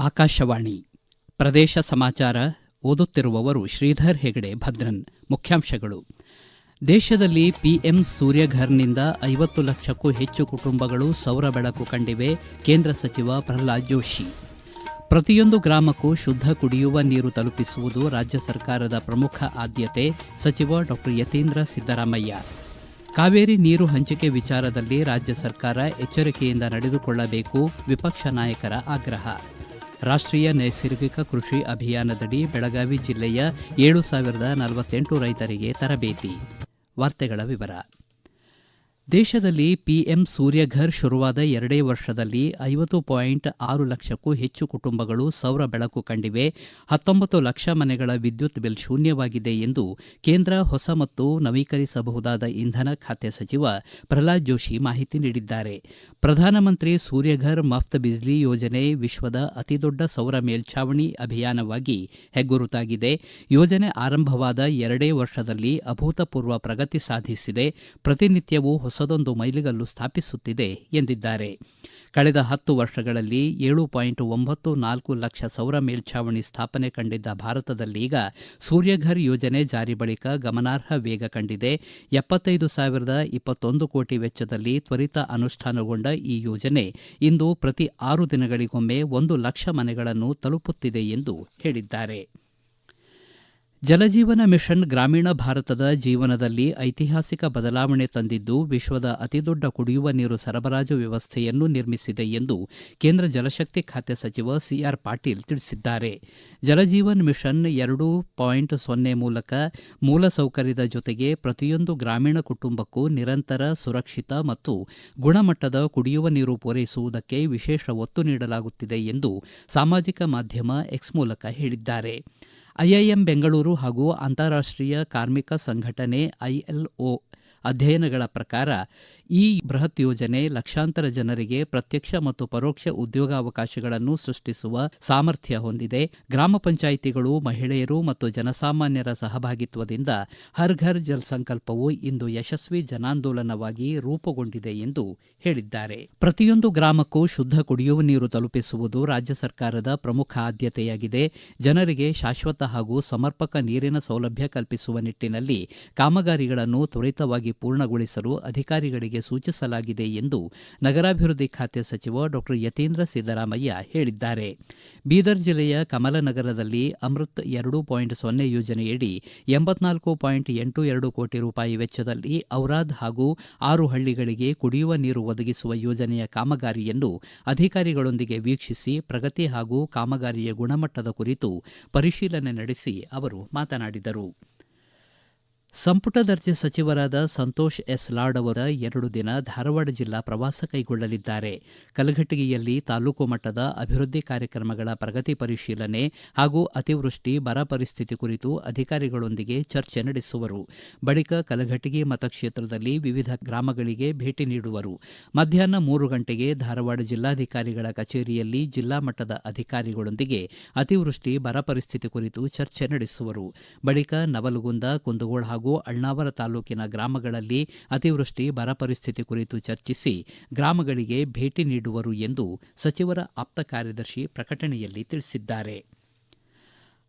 ಆಕಾಶವಾಣಿ ಪ್ರದೇಶ ಸಮಾಚಾರ ಓದುತ್ತಿರುವವರು ಶ್ರೀಧರ್ ಹೆಗಡೆ ಭದ್ರನ್. ಮುಖ್ಯಾಂಶಗಳು: ದೇಶದಲ್ಲಿ ಪಿಎಂ ಸೂರ್ಯಘರ್ನಿಂದ 50 ಲಕ್ಷಕ್ಕೂ ಹೆಚ್ಚು ಕುಟುಂಬಗಳು ಸೌರ ಬೆಳಕು ಕಂಡಿವೆ. ಕೇಂದ್ರ ಸಚಿವ ಪ್ರಹ್ಲಾದ್ ಜೋಶಿ. ಪ್ರತಿಯೊಂದು ಗ್ರಾಮಕ್ಕೂ ಶುದ್ಧ ಕುಡಿಯುವ ನೀರು ತಲುಪಿಸುವುದು ರಾಜ್ಯ ಸರ್ಕಾರದ ಪ್ರಮುಖ ಆದ್ಯತೆ. ಸಚಿವ ಡಾ ಯತೀಂದ್ರ ಸಿದ್ದರಾಮಯ್ಯ. ಕಾವೇರಿ ನೀರು ಹಂಚಿಕೆ ವಿಚಾರದಲ್ಲಿ ರಾಜ್ಯ ಸರ್ಕಾರ ಎಚ್ಚರಿಕೆಯಿಂದ ನಡೆದುಕೊಳ್ಳಬೇಕು. ವಿಪಕ್ಷ ನಾಯಕರ ಆಗ್ರಹ. ರಾಷ್ಟ್ರೀಯ ನೈಸರ್ಗಿಕ ಕೃಷಿ ಅಭಿಯಾನದಡಿ ಬೆಳಗಾವಿ ಜಿಲ್ಲೆಯ 7,048 ರೈತರಿಗೆ ತರಬೇತಿ. ವಾರ್ತೆಗಳ ವಿವರ. ದೇಶದಲ್ಲಿ ಪಿಎಂ ಸೂರ್ಯಘರ್ ಶುರುವಾದ 2 ವರ್ಷದಲ್ಲಿ 50.6 ಲಕ್ಷಕ್ಕೂ ಹೆಚ್ಚು ಕುಟುಂಬಗಳು ಸೌರ ಬೆಳಕು ಕಂಡಿವೆ. 19 ಲಕ್ಷ ಮನೆಗಳ ವಿದ್ಯುತ್ ಬಿಲ್ ಶೂನ್ಯವಾಗಿದೆ ಎಂದು ಕೇಂದ್ರ ಹೊಸ ಮತ್ತು ನವೀಕರಿಸಬಹುದಾದ ಇಂಧನ ಖಾತೆ ಸಚಿವ ಪ್ರಹ್ಲಾದ್ ಜೋಶಿ ಮಾಹಿತಿ ನೀಡಿದ್ದಾರೆ. ಪ್ರಧಾನಮಂತ್ರಿ ಸೂರ್ಯಘರ್ ಮಫ್ತ್ ಬಿಜ್ಲಿ ಯೋಜನೆ ವಿಶ್ವದ ಅತಿದೊಡ್ಡ ಸೌರ ಮೇಲ್ಛಾವಣಿ ಅಭಿಯಾನವಾಗಿ ಹೆಗ್ಗುರುತಾಗಿದೆ. ಯೋಜನೆ ಆರಂಭವಾದ 2 ವರ್ಷದಲ್ಲಿ ಅಭೂತಪೂರ್ವ ಪ್ರಗತಿ ಸಾಧಿಸಿದೆ. ಪ್ರತಿನಿತ್ಯವೂ ಹೊಸದೊಂದು ಮೈಲಿಗಲ್ಲು ಸ್ಥಾಪಿಸುತ್ತಿದೆ ಎಂದಿದ್ದಾರೆ. ಕಳೆದ 10 ವರ್ಷಗಳಲ್ಲಿ 7.94 ಲಕ್ಷ ಸೌರ ಮೇಲ್ಛಾವಣಿ ಸ್ಥಾಪನೆ ಕಂಡಿದ್ದ ಭಾರತದಲ್ಲೀಗ ಸೂರ್ಯಘರ್ ಯೋಜನೆ ಜಾರಿ ಬಳಿಕ ಗಮನಾರ್ಹ ವೇಗ ಕಂಡಿದೆ. 75,021 ಕೋಟಿ ವೆಚ್ಚದಲ್ಲಿ ತ್ವರಿತ ಅನುಷ್ಠಾನಗೊಂಡ ಈ ಯೋಜನೆ ಇಂದು ಪ್ರತಿ 6 ದಿನಗಳಿಗೊಮ್ಮೆ 1 ಲಕ್ಷ ಮನೆಗಳನ್ನು ತಲುಪುತ್ತಿದೆ ಎಂದು ಹೇಳಿದ್ದಾರೆ. ಜಲಜೀವನ ಮಿಷನ್ ಗ್ರಾಮೀಣ ಭಾರತದ ಜೀವನದಲ್ಲಿ ಐತಿಹಾಸಿಕ ಬದಲಾವಣೆ ತಂದಿದ್ದು ವಿಶ್ವದ ಅತಿದೊಡ್ಡ ಕುಡಿಯುವ ನೀರು ಸರಬರಾಜು ವ್ಯವಸ್ಥೆಯನ್ನು ನಿರ್ಮಿಸಿದೆ ಎಂದು ಕೇಂದ್ರ ಜಲಶಕ್ತಿ ಖಾತೆ ಸಚಿವ ಸಿಆರ್ ಪಾಟೀಲ್ ತಿಳಿಸಿದ್ದಾರೆ. ಜಲಜೀವನ್ ಮಿಷನ್ 2.0 ಮೂಲಕ ಮೂಲಸೌಕರ್ಯದ ಜೊತೆಗೆ ಪ್ರತಿಯೊಂದು ಗ್ರಾಮೀಣ ಕುಟುಂಬಕ್ಕೂ ನಿರಂತರ, ಸುರಕ್ಷಿತ ಮತ್ತು ಗುಣಮಟ್ಟದ ಕುಡಿಯುವ ನೀರು ಪೂರೈಸುವುದಕ್ಕೆ ವಿಶೇಷ ಒತ್ತು ನೀಡಲಾಗುತ್ತಿದೆ ಎಂದು ಸಾಮಾಜಿಕ ಮಾಧ್ಯಮ ಎಕ್ಸ್ ಮೂಲಕ ಹೇಳಿದ್ದಾರೆ. ಐಐಎಂ ಬೆಂಗಳೂರು ಹಾಗೂ ಅಂತಾರಾಷ್ಟ್ರೀಯ ಕಾರ್ಮಿಕ ಸಂಘಟನೆ ILO ಅಧ್ಯಯನಗಳ ಪ್ರಕಾರ ಈ ಬೃಹತ್ ಯೋಜನೆ ಲಕ್ಷಾಂತರ ಜನರಿಗೆ ಪ್ರತ್ಯಕ್ಷ ಮತ್ತು ಪರೋಕ್ಷ ಉದ್ಯೋಗಾವಕಾಶಗಳನ್ನು ಸೃಷ್ಟಿಸುವ ಸಾಮರ್ಥ್ಯ ಹೊಂದಿದೆ. ಗ್ರಾಮ ಪಂಚಾಯಿತಿಗಳು, ಮಹಿಳೆಯರು ಮತ್ತು ಜನಸಾಮಾನ್ಯರ ಸಹಭಾಗಿತ್ವದಿಂದ ಹರ್ ಘರ್ ಜಲ್ ಸಂಕಲ್ಪವು ಇಂದು ಯಶಸ್ವಿ ಜನಾಂದೋಲನವಾಗಿ ರೂಪುಗೊಂಡಿದೆ ಎಂದು ಹೇಳಿದ್ದಾರೆ. ಪ್ರತಿಯೊಂದು ಗ್ರಾಮಕ್ಕೂ ಶುದ್ಧ ಕುಡಿಯುವ ನೀರು ತಲುಪಿಸುವುದು ರಾಜ್ಯ ಸರ್ಕಾರದ ಪ್ರಮುಖ ಆದ್ಯತೆಯಾಗಿದೆ. ಜನರಿಗೆ ಶಾಶ್ವತ ಹಾಗೂ ಸಮರ್ಪಕ ನೀರಿನ ಸೌಲಭ್ಯ ಕಲ್ಪಿಸುವ ನಿಟ್ಟಿನಲ್ಲಿ ಕಾಮಗಾರಿಗಳನ್ನು ತ್ವರಿತವಾಗಿ ಪೂರ್ಣಗೊಳಿಸಲು ಅಧಿಕಾರಿಗಳಿಗೆ ಸೂಚಿಸಲಾಗಿದೆ ಎಂದು ನಗರಾಭಿವೃದ್ಧಿ ಖಾತೆ ಸಚಿವ ಡಾ ಯತೀಂದ್ರ ಸಿದ್ದರಾಮಯ್ಯ ಹೇಳಿದ್ದಾರೆ. ಬೀದರ್ ಜಿಲ್ಲೆಯ ಕಮಲನಗರದಲ್ಲಿ ಅಮೃತ್ 2.0 ಯೋಜನೆಯಡಿ 84.82 ಕೋಟಿ ರೂಪಾಯಿ ವೆಚ್ಚದಲ್ಲಿ ಔರಾದ್ ಹಾಗೂ 6 ಹಳ್ಳಿಗಳಿಗೆ ಕುಡಿಯುವ ನೀರು ಒದಗಿಸುವ ಯೋಜನೆಯ ಕಾಮಗಾರಿಯನ್ನು ಅಧಿಕಾರಿಗಳೊಂದಿಗೆ ವೀಕ್ಷಿಸಿ ಪ್ರಗತಿ ಹಾಗೂ ಕಾಮಗಾರಿಯ ಗುಣಮಟ್ಟದ ಕುರಿತು ಪರಿಶೀಲನೆ ನಡೆಸಿ ಅವರು ಮಾತನಾಡಿದರು. ಸಂಪುಟ ದರ್ಜೆ ಸಚಿವರಾದ ಸಂತೋಷ್ ಎಸ್ ಲಾಡ್ ಅವರ 2 ದಿನ ಧಾರವಾಡ ಜಿಲ್ಲಾ ಪ್ರವಾಸ ಕೈಗೊಳ್ಳಲಿದ್ದಾರೆ. ಕಲಘಟಗಿಯಲ್ಲಿ ತಾಲೂಕು ಮಟ್ಟದ ಅಭಿವೃದ್ಧಿ ಕಾರ್ಯಕ್ರಮಗಳ ಪ್ರಗತಿ ಪರಿಶೀಲನೆ ಹಾಗೂ ಅತಿವೃಷ್ಟಿ, ಬರ ಪರಿಸ್ಥಿತಿ ಕುರಿತು ಅಧಿಕಾರಿಗಳೊಂದಿಗೆ ಚರ್ಚೆ ನಡೆಸುವರು. ಬಳಿಕ ಕಲಘಟಗಿ ಮತಕ್ಷೇತ್ರದಲ್ಲಿ ವಿವಿಧ ಗ್ರಾಮಗಳಿಗೆ ಭೇಟಿ ನೀಡುವರು. ಮಧ್ಯಾಹ್ನ 3 ಗಂಟೆಗೆ ಧಾರವಾಡ ಜಿಲ್ಲಾಧಿಕಾರಿಗಳ ಕಚೇರಿಯಲ್ಲಿ ಜಿಲ್ಲಾ ಮಟ್ಟದ ಅಧಿಕಾರಿಗಳೊಂದಿಗೆ ಅತಿವೃಷ್ಟಿ, ಬರ ಪರಿಸ್ಥಿತಿ ಕುರಿತು ಚರ್ಚೆ ನಡೆಸುವರು. ಬಳಿಕ ನವಲಗುಂದ, ಕುಂದಗೋಳ ಹಾಗೂ ಅಳ್ನಾವರ ತಾಲೂಕಿನ ಗ್ರಾಮಗಳಲ್ಲಿ ಅತಿವೃಷ್ಟಿ, ಬರ ಪರಿಸ್ಥಿತಿ ಕುರಿತು ಚರ್ಚಿಸಿ ಗ್ರಾಮಗಳಿಗೆ ಭೇಟಿ ನೀಡುವರು ಎಂದು ಸಚಿವರ ಆಪ್ತ ಕಾರ್ಯದರ್ಶಿ ಪ್ರಕಟಣೆಯಲ್ಲಿ ತಿಳಿಸಿದ್ದಾರೆ.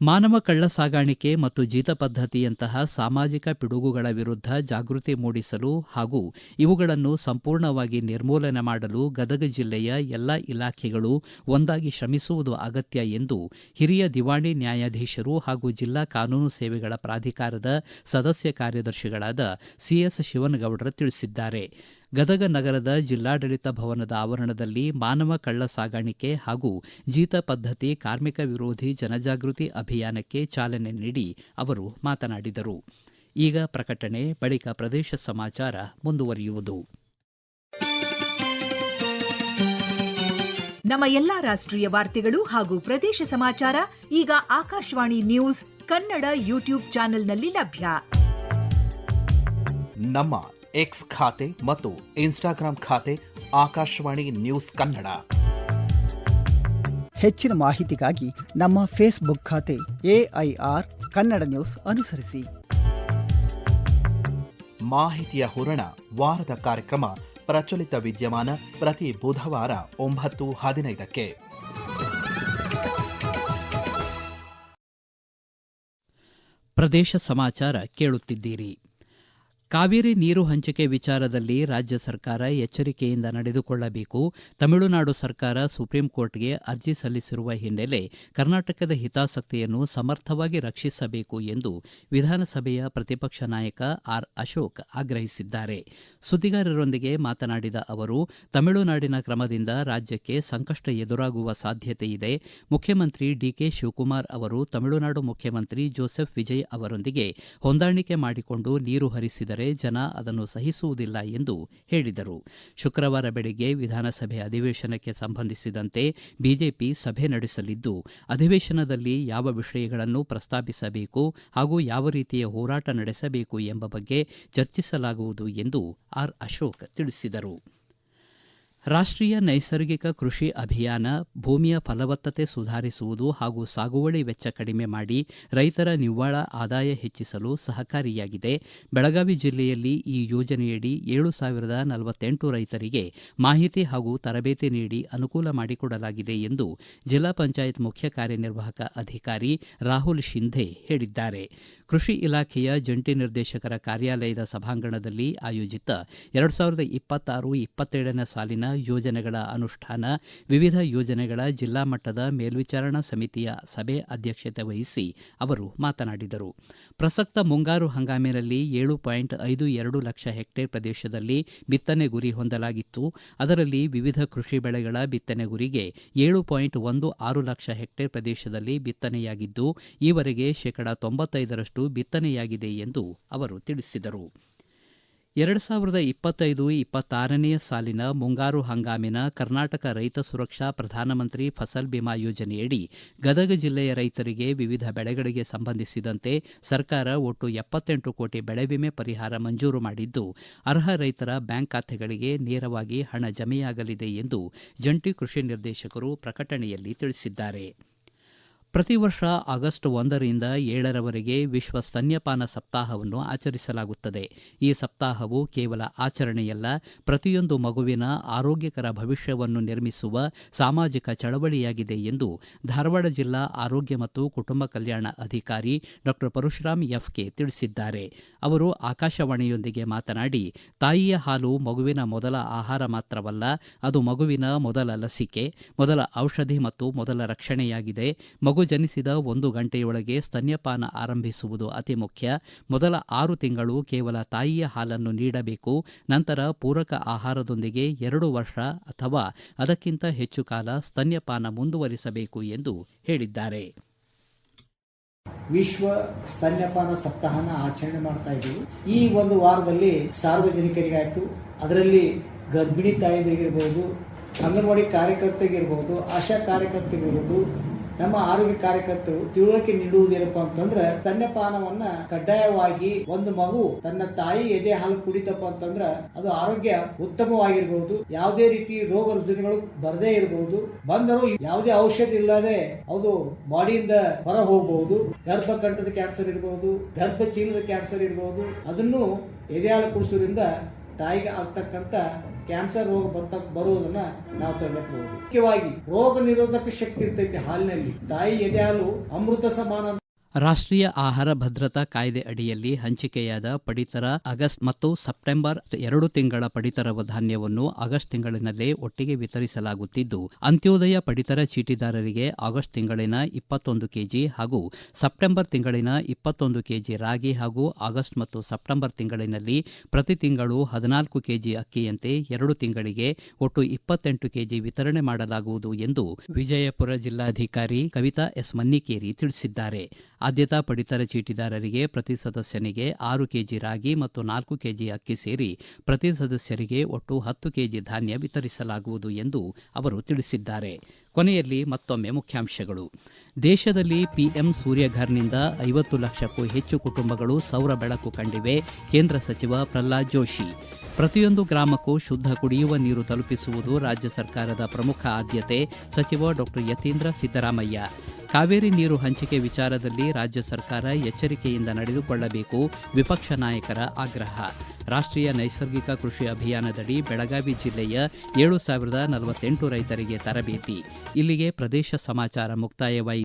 ಮಾನವ ಕಳ್ಳ ಸಾಗಾಣಿಕೆ ಮತ್ತು ಜೀತ ಪದ್ಧತಿಯಂತಹ ಸಾಮಾಜಿಕ ಪಿಡುಗುಗಳ ವಿರುದ್ಧ ಜಾಗೃತಿ ಮೂಡಿಸಲು ಹಾಗೂ ಇವುಗಳನ್ನು ಸಂಪೂರ್ಣವಾಗಿ ನಿರ್ಮೂಲನೆ ಮಾಡಲು ಗದಗ ಜಿಲ್ಲೆಯ ಎಲ್ಲ ಇಲಾಖೆಗಳು ಒಂದಾಗಿ ಶ್ರಮಿಸುವುದು ಅಗತ್ಯ ಎಂದು ಹಿರಿಯ ದಿವಾಣಿ ನ್ಯಾಯಾಧೀಶರು ಹಾಗೂ ಜಿಲ್ಲಾ ಕಾನೂನು ಸೇವೆಗಳ ಪ್ರಾಧಿಕಾರದ ಸದಸ್ಯ ಕಾರ್ಯದರ್ಶಿಗಳಾದ CS ಶಿವನಗೌಡರ ತಿಳಿಸಿದ್ದಾರೆ. ಗದಗ ನಗರದ ಜಿಲ್ಲಾಡಳಿತ ಭವನದ ಆವರಣದಲ್ಲಿ ಮಾನವ ಕಳ್ಳ ಸಾಗಾಣಿಕೆ ಹಾಗೂ ಜೀತ ಪದ್ಧತಿ ಕಾರ್ಮಿಕ ವಿರೋಧಿ ಜನಜಾಗೃತಿ ಅಭಿಯಾನಕ್ಕೆ ಚಾಲನೆ ನೀಡಿ ಅವರು ಮಾತನಾಡಿದರು. ಈಗ ಪ್ರಕಟಣೆ, ಬಳಿಕ ಪ್ರದೇಶ ಸಮಾಚಾರ ಮುಂದುವರಿಯುವುದು. ನಮ್ಮ ಎಲ್ಲಾ ರಾಷ್ಟ್ರೀಯ ವಾರ್ತೆಗಳು ಹಾಗೂ ಪ್ರದೇಶ ಸಮಾಚಾರ ಈಗ ಆಕಾಶವಾಣಿ ನ್ಯೂಸ್ ಕನ್ನಡ ಯೂಟ್ಯೂಬ್ ಚಾನೆಲ್ನಲ್ಲಿ ಲಭ್ಯ. ನಮ್ಮ ಎಕ್ಸ್ ಖಾತೆ ಮತ್ತು ಇನ್ಸ್ಟಾಗ್ರಾಂ ಖಾತೆ ಆಕಾಶವಾಣಿ ನ್ಯೂಸ್ ಕನ್ನಡ. ಹೆಚ್ಚಿನ ಮಾಹಿತಿಗಾಗಿ ನಮ್ಮ ಫೇಸ್ಬುಕ್ ಖಾತೆ AIR ಕನ್ನಡ ನ್ಯೂಸ್ ಅನುಸರಿಸಿ. ಮಾಹಿತಿಯ ಹೂರಣ, ವಾರದ ಕಾರ್ಯಕ್ರಮ ಪ್ರಚಲಿತ ವಿದ್ಯಮಾನ ಪ್ರತಿ ಬುಧವಾರ 9:15. ಪ್ರದೇಶ ಸಮಾಚಾರ ಕೇಳುತ್ತಿದ್ದೀರಿ. ಕಾವೇರಿ ನೀರು ಹಂಚಿಕೆ ವಿಚಾರದಲ್ಲಿ ರಾಜ್ಯ ಸರ್ಕಾರ ಎಚ್ಚರಿಕೆಯಿಂದ ನಡೆದುಕೊಳ್ಳಬೇಕು. ತಮಿಳುನಾಡು ಸರ್ಕಾರ ಸುಪ್ರೀಂ ಕೋರ್ಟ್ಗೆ ಅರ್ಜಿ ಸಲ್ಲಿಸಿರುವ ಹಿನ್ನೆಲೆ ಕರ್ನಾಟಕದ ಹಿತಾಸಕ್ತಿಯನ್ನು ಸಮರ್ಥವಾಗಿ ರಕ್ಷಿಸಬೇಕು ಎಂದು ವಿಧಾನಸಭೆಯ ಪ್ರತಿಪಕ್ಷ ನಾಯಕ ಆರ್ ಅಶೋಕ್ ಆಗ್ರಹಿಸಿದ್ದಾರೆ. ಸುದ್ದಿಗಾರರೊಂದಿಗೆ ಮಾತನಾಡಿದ ಅವರು, ತಮಿಳುನಾಡಿನ ಕ್ರಮದಿಂದ ರಾಜ್ಯಕ್ಕೆ ಸಂಕಷ್ಟ ಎದುರಾಗುವ ಸಾಧ್ಯತೆ ಇದೆ. ಮುಖ್ಯಮಂತ್ರಿ ಡಿಕೆ ಶಿವಕುಮಾರ್ ಅವರು ತಮಿಳುನಾಡು ಮುಖ್ಯಮಂತ್ರಿ ಜೋಸೆಫ್ ವಿಜಯ್ ಅವರೊಂದಿಗೆ ಹೊಂದಾಣಿಕೆ ಮಾಡಿಕೊಂಡು ನೀರು ಹರಿಸಿದರೆ ಜನ ಅದನ್ನು ಸಹಿಸುವುದಿಲ್ಲ ಎಂದು ಹೇಳಿದರು. ಶುಕ್ರವಾರ ಬೆಳಗ್ಗೆ ವಿಧಾನಸಭೆ ಅಧಿವೇಶನಕ್ಕೆ ಸಂಬಂಧಿಸಿದಂತೆ ಬಿಜೆಪಿ ಸಭೆ ನಡೆಸಲಿದ್ದು, ಅಧಿವೇಶನದಲ್ಲಿ ಯಾವ ವಿಷಯಗಳನ್ನು ಪ್ರಸ್ತಾಪಿಸಬೇಕು ಹಾಗೂ ಯಾವ ರೀತಿಯ ಹೋರಾಟ ನಡೆಸಬೇಕು ಎಂಬ ಬಗ್ಗೆ ಚರ್ಚಿಸಲಾಗುವುದು ಎಂದು ಆರ್ ಅಶೋಕ್ ತಿಳಿಸಿದರು. ರಾಷ್ಟ್ರೀಯ ನೈಸರ್ಗಿಕ ಕೃಷಿ ಅಭಿಯಾನ ಭೂಮಿಯ ಫಲವತ್ತತೆ ಸುಧಾರಿಸುವುದು ಹಾಗೂ ಸಾಗುವಳಿ ವೆಚ್ಚ ಕಡಿಮೆ ಮಾಡಿ ರೈತರ ನಿವ್ವಳ ಆದಾಯ ಹೆಚ್ಚಿಸಲು ಸಹಕಾರಿಯಾಗಿದೆ. ಬೆಳಗಾವಿ ಜಿಲ್ಲೆಯಲ್ಲಿ ಈ ಯೋಜನೆಯಡಿ 7,048 ರೈತರಿಗೆ ಮಾಹಿತಿ ಹಾಗೂ ತರಬೇತಿ ನೀಡಿ ಅನುಕೂಲ ಮಾಡಿಕೊಡಲಾಗಿದೆ ಎಂದು ಜಿಲ್ಲಾ ಪಂಚಾಯತ್ ಮುಖ್ಯ ಕಾರ್ಯನಿರ್ವಾಹಕ ಅಧಿಕಾರಿ ರಾಹುಲ್ ಶಿಂಧೆ ಹೇಳಿದ್ದಾರೆ. ಕೃಷಿ ಇಲಾಖೆಯ ಜಂಟಿ ನಿರ್ದೇಶಕರ ಕಾರ್ಯಾಲಯದ ಸಭಾಂಗಣದಲ್ಲಿ ಆಯೋಜಿತ 2026-27ನೇ ಸಾಲಿನ ಯೋಜನೆಗಳ ಅನುಷ್ಠಾನ, ವಿವಿಧ ಯೋಜನೆಗಳ ಜಿಲ್ಲಾ ಮಟ್ಟದ ಮೇಲ್ವಿಚಾರಣಾ ಸಮಿತಿಯ ಸಭೆ ಅಧ್ಯಕ್ಷತೆ ವಹಿಸಿ ಅವರು ಮಾತನಾಡಿದರು. ಪ್ರಸಕ್ತ ಮುಂಗಾರು ಹಂಗಾಮಿನಲ್ಲಿ 7.52 ಲಕ್ಷ ಹೆಕ್ಟೇರ್ ಪ್ರದೇಶದಲ್ಲಿ ಬಿತ್ತನೆ ಗುರಿ ಹೊಂದಲಾಗಿತ್ತು. ಅದರಲ್ಲಿ ವಿವಿಧ ಕೃಷಿ ಬೆಳೆಗಳ ಬಿತ್ತನೆ ಗುರಿಗೆ 7.16 ಲಕ್ಷ ಹೆಕ್ಟೇರ್ ಪ್ರದೇಶದಲ್ಲಿ ಬಿತ್ತನೆಯಾಗಿದ್ದು, ಈವರೆಗೆ 95% ಬಿತ್ತನೆಯಾಗಿದೆ ಎಂದು ಅವರು ತಿಳಿಸಿದರು. 2025-26ನೇ ಸಾಲಿನ ಮುಂಗಾರು ಹಂಗಾಮಿನ ಕರ್ನಾಟಕ ರೈತ ಸುರಕ್ಷಾ ಪ್ರಧಾನಮಂತ್ರಿ ಫಸಲ್ ಬಿಮಾ ಯೋಜನೆಯಡಿ ಗದಗ ಜಿಲ್ಲೆಯ ರೈತರಿಗೆ ವಿವಿಧ ಬೆಳೆಗಳಿಗೆ ಸಂಬಂಧಿಸಿದಂತೆ ಸರ್ಕಾರ ಒಟ್ಟು 78 ಕೋಟಿ ಬೆಳೆ ವಿಮೆ ಪರಿಹಾರ ಮಂಜೂರು ಮಾಡಿದ್ದು, ಅರ್ಹ ರೈತರ ಬ್ಯಾಂಕ್ ಖಾತೆಗಳಿಗೆ ನೇರವಾಗಿ ಹಣ ಜಮೆಯಾಗಲಿದೆ ಎಂದು ಜಂಟಿ ಕೃಷಿ ನಿರ್ದೇಶಕರು ಪ್ರಕಟಣೆಯಲ್ಲಿ ತಿಳಿಸಿದ್ದಾರೆ. ಪ್ರತಿ ವರ್ಷ ಆಗಸ್ಟ್ 1ರಿಂದ 7ರವರೆಗೆ ವಿಶ್ವ ಸ್ತನ್ಯಪಾನ ಸಪ್ತಾಹವನ್ನು ಆಚರಿಸಲಾಗುತ್ತದೆ. ಈ ಸಪ್ತಾಹವು ಕೇವಲ ಆಚರಣೆಯಲ್ಲ, ಪ್ರತಿಯೊಂದು ಮಗುವಿನ ಆರೋಗ್ಯಕರ ಭವಿಷ್ಯವನ್ನು ನಿರ್ಮಿಸುವ ಸಾಮಾಜಿಕ ಚಳವಳಿಯಾಗಿದೆ ಎಂದು ಧಾರವಾಡ ಜಿಲ್ಲಾ ಆರೋಗ್ಯ ಮತ್ತು ಕುಟುಂಬ ಕಲ್ಯಾಣ ಅಧಿಕಾರಿ ಡಾ ಪರಶುರಾಮ್ ಎಫ್ಕೆ ತಿಳಿಸಿದ್ದಾರೆ. ಅವರು ಆಕಾಶವಾಣಿಯೊಂದಿಗೆ ಮಾತನಾಡಿ, ತಾಯಿಯ ಹಾಲು ಮಗುವಿನ ಮೊದಲ ಆಹಾರ ಮಾತ್ರವಲ್ಲ, ಅದು ಮಗುವಿನ ಮೊದಲ ಲಸಿಕೆ, ಮೊದಲ ಔಷಧಿ ಮತ್ತು ಮೊದಲ ರಕ್ಷಣೆಯಾಗಿದೆ. ಮಗು ಜನಿಸಿದ 1 ಗಂಟೆಯೊಳಗೆ ಸ್ತನ್ಯಪಾನ ಆರಂಭಿಸುವುದು ಅತಿ ಮುಖ್ಯ. ಮೊದಲ 6 ತಿಂಗಳು ಕೇವಲ ತಾಯಿಯ ಹಾಲನ್ನು ನೀಡಬೇಕು. ನಂತರ ಪೂರಕ ಆಹಾರದೊಂದಿಗೆ 2 ವರ್ಷ ಅಥವಾ ಅದಕ್ಕಿಂತ ಹೆಚ್ಚು ಕಾಲ ಸ್ತನ್ಯಪಾನ ಮುಂದುವರಿಸಬೇಕು ಎಂದು ಹೇಳಿದ್ದಾರೆ. ವಿಶ್ವ ಸ್ತನ್ಯಪಾನ ಸಪ್ತಾಹನ ಆಚರಣೆ ಮಾಡ್ತಾ ಇದ್ದೀವಿ. ಈ ಒಂದು ವಾರದಲ್ಲಿ ಸಾರ್ವಜನಿಕರಿಗಾಯ್ತು, ಅದರಲ್ಲಿ ಗರ್ಭಿಣಿ ತಾಯಂದಿರಿಗಿರ್ಬೋದು, ಅಂಗನವಾಡಿ ಕಾರ್ಯಕರ್ತರಿಗಿರ್ಬೋದು, ಆಶಾ ಕಾರ್ಯಕರ್ತರಿಗಿರ್ಬೋದು, ನಮ್ಮ ಆರೋಗ್ಯ ಕಾರ್ಯಕರ್ತರು ತಿಳುವಳಿಕೆ ನೀಡುವುದೇನಪ್ಪ ಅಂತಂದ್ರೆ, ಸ್ತನ್ಯಪಾನವನ್ನ ಕಡ್ಡಾಯವಾಗಿ ಒಂದು ಮಗು ತನ್ನ ತಾಯಿ ಎದೆ ಹಾಲು ಕುಡಿತಪ್ಪ ಅಂತಂದ್ರ ಅದು ಆರೋಗ್ಯ ಉತ್ತಮವಾಗಿರ್ಬಹುದು, ಯಾವುದೇ ರೀತಿ ರೋಗ ರುಜಿನಗಳು ಬರದೇ ಇರಬಹುದು, ಬಂದರೂ ಯಾವುದೇ ಔಷಧಿ ಇಲ್ಲದೆ ಅದು ಬಾಡಿಯಿಂದ ಹೊರ ಹೋಗಬಹುದು. ಗರ್ಭಕಂಠದ ಕ್ಯಾನ್ಸರ್ ಇರಬಹುದು, ಗರ್ಭಚೀಲದ ಕ್ಯಾನ್ಸರ್ ಇರಬಹುದು, ಅದನ್ನು ಎದೆ ಹಾಲು ಕುಡಿಸೋದ್ರಿಂದ ತಾಯಿಗೆ ಆಗ್ತಕ್ಕಂಥ ಕ್ಯಾನ್ಸರ್ ರೋಗ ಬರುವುದನ್ನ ನಾವು ತಡೆಗಟ್ಟಬಹುದು. ಮುಖ್ಯವಾಗಿ ರೋಗ ನಿರೋಧಕ ಶಕ್ತಿ ಇರ್ತೈತಿ ಹಾಲಿನಲ್ಲಿ. ತಾಯಿ ಎದೆ ಹಾಲು ಅಮೃತ ಸಮಾನ. ರಾಷ್ಟ್ರೀಯ ಆಹಾರ ಭದ್ರತಾ ಕಾಯ್ದೆ ಅಡಿಯಲ್ಲಿ ಹಂಚಿಕೆಯಾದ ಪಡಿತರ ಆಗಸ್ಟ್ ಮತ್ತು ಸೆಪ್ಟೆಂಬರ್ 2 ತಿಂಗಳ ಪಡಿತರ ಧಾನ್ಯವನ್ನು ಆಗಸ್ಟ್ ತಿಂಗಳಿನಲ್ಲೇ ಒಟ್ಟಿಗೆ ವಿತರಿಸಲಾಗುತ್ತಿದ್ದು, ಅಂತ್ಯೋದಯ ಪಡಿತರ ಚೀಟಿದಾರರಿಗೆ ಆಗಸ್ಟ್ ತಿಂಗಳಿನ 21 ಕೆಜಿ ಹಾಗೂ ಸೆಪ್ಟೆಂಬರ್ ತಿಂಗಳಿನ 21 ಕೆಜಿ ರಾಗಿ ಹಾಗೂ ಆಗಸ್ಟ್ ಮತ್ತು ಸೆಪ್ಟೆಂಬರ್ ತಿಂಗಳಿನಲ್ಲಿ ಪ್ರತಿ ತಿಂಗಳು 14 ಕೆಜಿ ಅಕ್ಕಿಯಂತೆ 2 ತಿಂಗಳಿಗೆ ಒಟ್ಟು 28 ಕೆಜಿ ವಿತರಣೆ ಮಾಡಲಾಗುವುದು ಎಂದು ವಿಜಯಪುರ ಜಿಲ್ಲಾಧಿಕಾರಿ ಕವಿತಾ ಎಸ್ ಮನ್ನಿಕೇರಿ ತಿಳಿಸಿದ್ದಾರೆ. ಆದ್ಯತಾ ಪಡಿತರ ಚೀಟಿದಾರರಿಗೆ ಪ್ರತಿ ಸದಸ್ಯನಿಗೆ 6 ಕೆಜಿ ರಾಗಿ ಮತ್ತು 4 ಕೆಜಿ ಅಕ್ಕಿ ಸೇರಿ ಪ್ರತಿ ಸದಸ್ಯರಿಗೆ ಒಟ್ಟು 10 ಕೆಜಿ ಧಾನ್ಯ ವಿತರಿಸಲಾಗುವುದು ಎಂದು ಅವರು ತಿಳಿಸಿದ್ದಾರೆ. ಕೊನೆಯಲ್ಲಿ ಮತ್ತೊಮ್ಮೆ ಮುಖ್ಯಾಂಶಗಳು. ದೇಶದಲ್ಲಿ ಪಿಎಂ ಸೂರ್ಯಘರ್ನಿಂದ 50 ಲಕ್ಷಕ್ಕೂ ಹೆಚ್ಚು ಕುಟುಂಬಗಳು ಸೌರ ಬೆಳಕು ಕಂಡಿವೆ. ಕೇಂದ್ರ ಸಚಿವ ಪ್ರಹ್ಲಾದ್ ಜೋಶಿ. ಪ್ರತಿಯೊಂದು ಗ್ರಾಮಕ್ಕೂ ಶುದ್ಧ ಕುಡಿಯುವ ನೀರು ತಲುಪಿಸುವುದು ರಾಜ್ಯ ಸರ್ಕಾರದ ಪ್ರಮುಖ ಆದ್ಯತೆ. ಸಚಿವ ಡಾ ಯತೀಂದ್ರ ಸಿದ್ದರಾಮಯ್ಯ. ಕಾವೇರಿ ನೀರು ಹಂಚಿಕೆ ವಿಚಾರದಲ್ಲಿ ರಾಜ್ಯ ಸರ್ಕಾರ ಎಚ್ಚರಿಕೆಯಿಂದ ನಡೆದುಕೊಳ್ಳಬೇಕು. ವಿಪಕ್ಷ ನಾಯಕರ ಆಗ್ರಹ. ರಾಷ್ಟ್ರೀಯ ನೈಸರ್ಗಿಕ ಕೃಷಿ ಅಭಿಯಾನದಡಿ ಬೆಳಗಾವಿ ಜಿಲ್ಲೆಯ 7,048 ರೈತರಿಗೆ ತರಬೇತಿ. ಇಲ್ಲಿಗೆ ಪ್ರದೇಶ ಸಮಾಚಾರ ಮುಕ್ತಾಯವಾಯಿತು.